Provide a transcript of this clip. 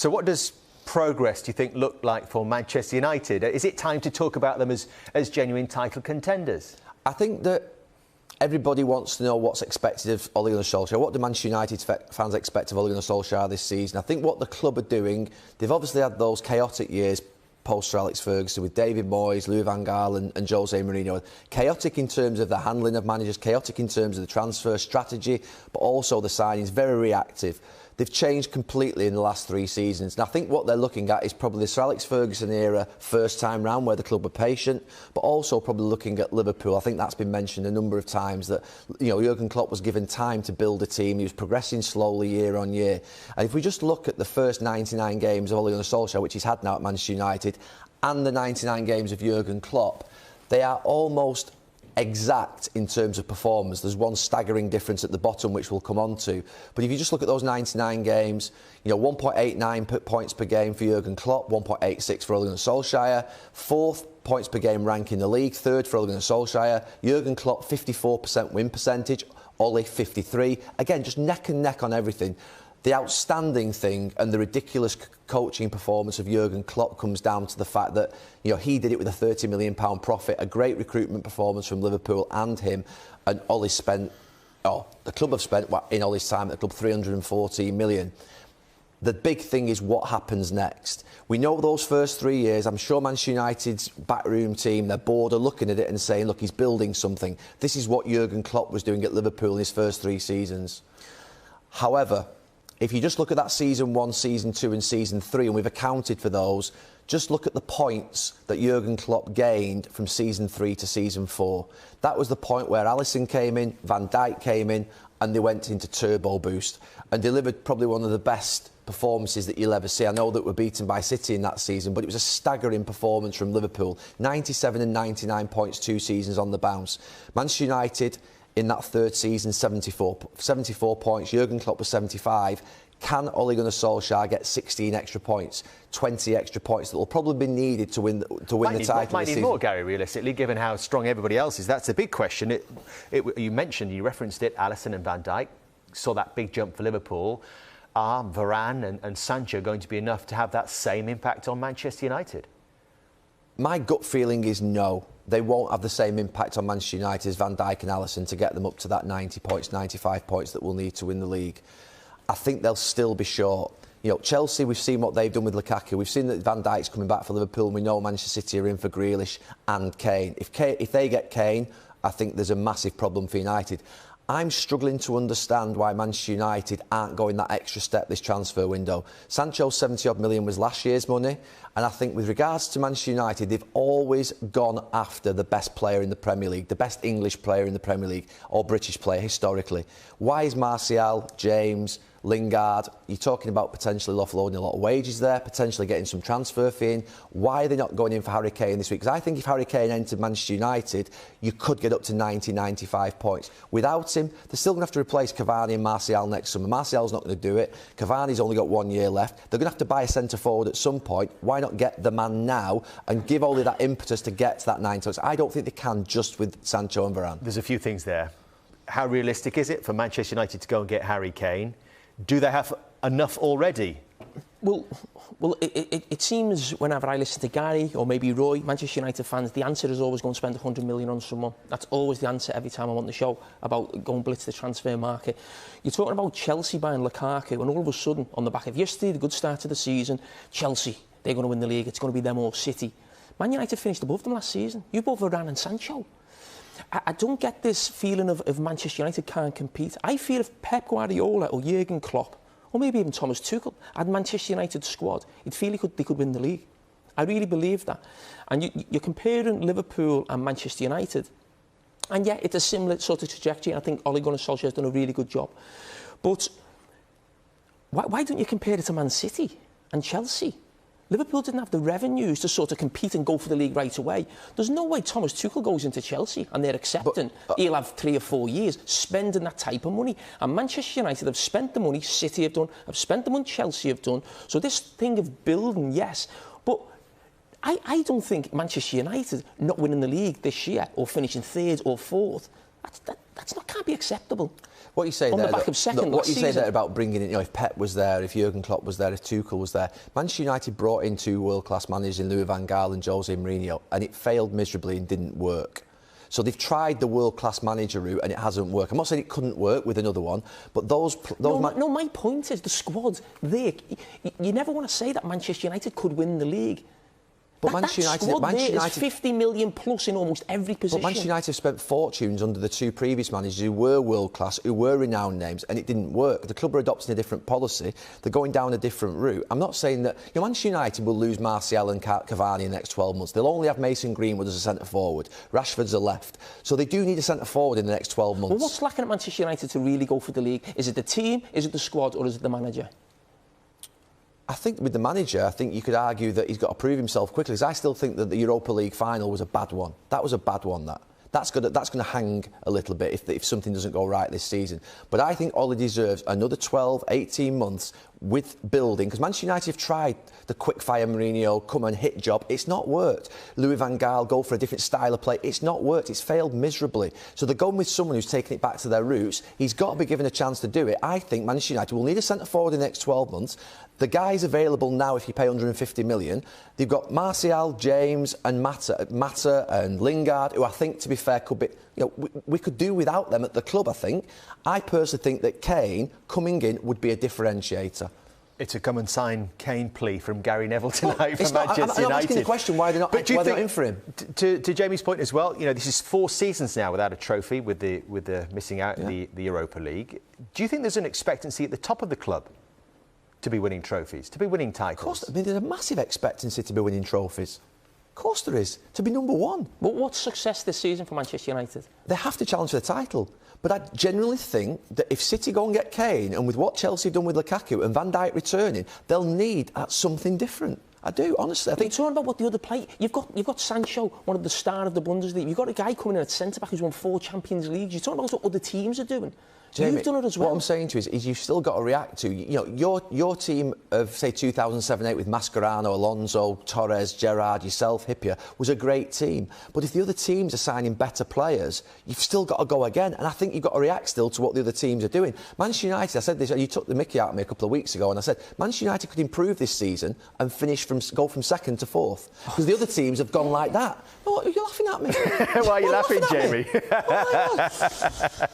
So what does progress, do you think, look like for Manchester United? Is it time to talk about them as genuine title contenders? I think that everybody wants to know what's expected of Ole Gunnar Solskjaer. What do Manchester United fans expect of Ole Gunnar Solskjaer this season? I think what the club are doing, they've obviously had those chaotic years post Alex Ferguson with David Moyes, Louis van Gaal and Jose Mourinho. Chaotic in terms of the handling of managers, chaotic in terms of the transfer strategy, but also the signings, very reactive. They've changed completely in the last 3 seasons. And I think what they're looking at is probably the Sir Alex Ferguson era first time round where the club were patient, but also probably looking at Liverpool. I think that's been mentioned a number of times that, you know, Jurgen Klopp was given time to build a team. He was progressing slowly year on year. And if we just look at the first 99 games of Ole Gunnar Solskjaer, which he's had now at Manchester United, and the 99 games of Jurgen Klopp, they are almost exact in terms of performance. There's one staggering difference at the bottom which we'll come on to, but if you just look at those 99 games, you know, 1.89 points per game for Jurgen Klopp, 1.86 for Ole Gunnar Solskjaer, 4th points per game rank in the league, 3rd for Ole Gunnar Solskjaer, Jurgen Klopp 54% win percentage, Ole 53, again just neck and neck on everything. The outstanding thing and the ridiculous coaching performance of Jurgen Klopp comes down to the fact that, you know, he did it with a £30 million profit, a great recruitment performance from Liverpool and him, and Ole spent, the club have spent, in Ole's time at the club, 314 million. The big thing is what happens next. We know those first 3 years, I'm sure Manchester United's backroom team, their board are looking at it and saying, look, he's building something. This is what Jurgen Klopp was doing at Liverpool in his first 3 seasons. However, if you just look at that season 1, season 2 and season 3, and we've accounted for those, just look at the points that Jurgen Klopp gained from season 3 to season 4. That was the point where Alisson came in, Van Dijk came in, and they went into turbo boost and delivered probably one of the best performances that you'll ever see. I know that we're beaten by City in that season, but it was a staggering performance from Liverpool. 97 and 99 points, 2 seasons on the bounce. Manchester United, in that 3rd season, 74 points. Jurgen Klopp was 75. Can Ole Gunnar Solskjaer get 16 extra points, 20 extra points that will probably be needed to win the title? Might need more, Gary, realistically, given how strong everybody else is. That's a big question. You referenced it, Alisson and Van Dijk saw that big jump for Liverpool. Are Varane and Sancho going to be enough to have that same impact on Manchester United? My gut feeling is no. They won't have the same impact on Manchester United as Van Dijk and Alisson to get them up to that 90 points, 95 points that we'll need to win the league. I think they'll still be short. You know, Chelsea, we've seen what they've done with Lukaku. We've seen that Van Dijk's coming back for Liverpool, and we know Manchester City are in for Grealish and Kane. If they get Kane, I think there's a massive problem for United. I'm struggling to understand why Manchester United aren't going that extra step this transfer window. Sancho's 70-odd million was last year's money, and I think with regards to Manchester United, they've always gone after the best player in the Premier League, the best English player in the Premier League, or British player historically. Why is Martial, James, Lingard, you're talking about potentially offloading a lot of wages there, potentially getting some transfer fee in. Why are they not going in for Harry Kane this week? Because I think if Harry Kane entered Manchester United, you could get up to 90, 95 points. Without him, they're still going to have to replace Cavani and Martial next summer. Martial's not going to do it. Cavani's only got 1 year left. They're going to have to buy a centre-forward at some point. Why not get the man now and give Ole that impetus to get to that 90 points? I don't think they can just with Sancho and Varane. There's a few things there. How realistic is it for Manchester United to go and get Harry Kane? Do they have enough already? Well, it seems whenever I listen to Gary or maybe Roy, Manchester United fans, the answer is always going to spend 100 million on someone. That's always the answer every time I'm on the show about going blitz the transfer market. You're talking about Chelsea buying Lukaku, and all of a sudden, on the back of yesterday, the good start to the season, Chelsea, they're going to win the league. It's going to be them or City. Man United finished above them last season. You bought Varane and Sancho. I don't get this feeling of Manchester United can't compete. I feel if Pep Guardiola or Jurgen Klopp, or maybe even Thomas Tuchel, had Manchester United squad, you'd feel they could win the league. I really believe that. And you're comparing Liverpool and Manchester United, and yeah, it's a similar sort of trajectory. I think Ole Gunnar Solskjaer has done a really good job. But why don't you compare it to Man City and Chelsea? Liverpool didn't have the revenues to sort of compete and go for the league right away. There's no way Thomas Tuchel goes into Chelsea and they're accepting he'll have 3 or 4 years spending that type of money. And Manchester United have spent the money, City have done, have spent the money, Chelsea have done. So this thing of building, yes, but I don't think Manchester United not winning the league this year or finishing 3rd or 4th, can't be acceptable. What you say on there, the back of second what last you say season. there about bringing in, if Pep was there, if Jurgen Klopp was there, if Tuchel was there, Manchester United brought in 2 world-class managers in Louis van Gaal and Jose Mourinho, and it failed miserably and didn't work. So they've tried the world-class manager route and it hasn't worked. I'm not saying it couldn't work with another one, but my point is the squad there. You never want to say that Manchester United could win the league. But Manchester United is 50 million plus in almost every position. But Manchester United have spent fortunes under the 2 previous managers who were world-class, who were renowned names, and it didn't work. The club are adopting a different policy. They're going down a different route. I'm not saying that... Manchester United will lose Martial and Cavani in the next 12 months. They'll only have Mason Greenwood as a centre-forward. Rashford's a left. So they do need a centre-forward in the next 12 months. Well, what's lacking at Manchester United to really go for the league? Is it the team, is it the squad, or is it the manager? I think with the manager, I think you could argue that he's got to prove himself quickly, because I still think that the Europa League final was a bad one. That was a bad one, That's going to hang a little bit if something doesn't go right this season. But I think Ole deserves another 12, 18 months with building, because Manchester United have tried the quick-fire Mourinho, come and hit job. It's not worked. Louis van Gaal, go for a different style of play. It's not worked. It's failed miserably. So they're going with someone who's taken it back to their roots. He's got to be given a chance to do it. I think Manchester United will need a centre-forward in the next 12 months. The guys available now, if you pay 150 million, they've got Martial, James and Mata and Lingard, who I think, to be fair, could be... we could do without them at the club, I think. I personally think that Kane coming in would be a differentiator. It's a come and sign Kane plea from Gary Neville tonight for Manchester United. I'm asking the question why they're not in for him. To Jamie's point as well, this is 4 seasons now without a trophy, with the missing out in the Europa League. Do you think there's an expectancy at the top of the club to be winning trophies, to be winning titles? Of course, there's a massive expectancy to be winning trophies. Of course there is, to be number 1. But what's success this season for Manchester United? They have to challenge for the title. But I genuinely think that if City go and get Kane, and with what Chelsea have done with Lukaku and Van Dijk returning, they'll need something different. I do, honestly. I think you're talking about what the other play. You've got Sancho, one of the stars of the Bundesliga. You've got a guy coming in at centre-back who's won 4 Champions Leagues. You're talking about what other teams are doing. Jamie, you've done it as well. What I'm saying to you is you've still got to react to... your team of, say, 2007-8 with Mascherano, Alonso, Torres, Gerrard, yourself, Hippier, was a great team. But if the other teams are signing better players, you've still got to go again. And I think you've got to react still to what the other teams are doing. Manchester United, I said this, you took the mickey out of me a couple of weeks ago, and I said, Manchester United could improve this season and go from 2nd to 4th. Because the other teams have gone like that. Oh, you're laughing at me. Why are you laughing, Jamie? Oh, my God.